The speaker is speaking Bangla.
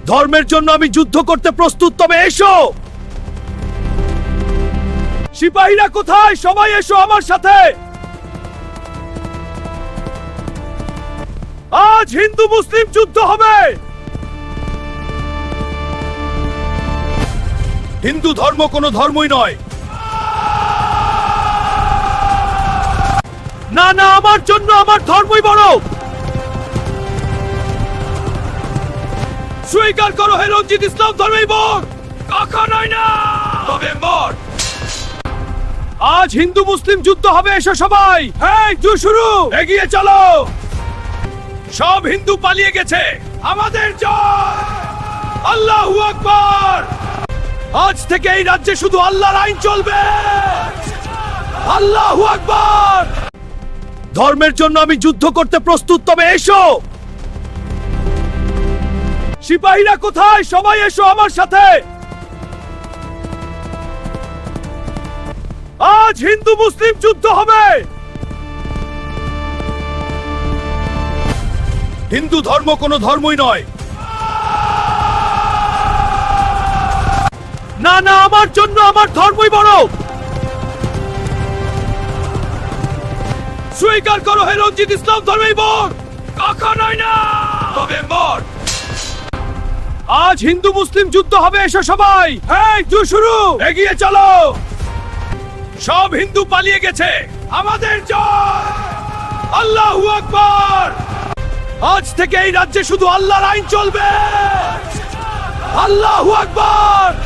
ধর্মের জন্য আমি যুদ্ধ করতে প্রস্তুত, তবে এসো। সিপাহীরা কোথায়? সবাই এসো আমার সাথে। আজ হিন্দু মুসলিম যুদ্ধ হবে। হিন্দু ধর্ম কোনো ধর্মই নয়। না না, আমার জন্য আমার ধর্মই বড়। স্বীকার করো, হে রঞ্জিত, ইসলাম ধর্মই বড়। কখনোই না। নভেম্বর, আজ হিন্দু মুসলিম যুদ্ধ হবে। এসো সবাই। হ্যাঁ, যুদ্ধ শুরু। এগিয়ে চলো। সব হিন্দু পালিয়ে গেছে। আমাদের জয়। আল্লাহু আকবার। আজ থেকে এই রাজ্যে শুধু আল্লাহর আইন চলবে। আল্লাহু আকবার। ধর্মের জন্য আমি যুদ্ধ করতে প্রস্তুত, তবে এসো। সিপাহীরা কোথায়? সবাই এসো আমার সাথে। আজ হিন্দু মুসলিম যুদ্ধ হবে। হিন্দু ধর্ম কোনো ধর্মই নয়। না না, আমার জন্য আমার ধর্মই বড়। স্বীকার করো, হে রঞ্জিত, ইসলাম ধর্মই বড়। কখনোই না। নভেম্বর, আজ হিন্দু মুসলিম যুদ্ধ হবে। এসো সবাই। হ্যাঁ, যুদ্ধ শুরু। এগিয়ে চলো। সব হিন্দু পালিয়ে গেছে। আমাদের জয়। আল্লাহু আকবার। আজ থেকে এই রাজ্যে শুধু আল্লাহর আইন চলবে। আল্লাহু আকবার।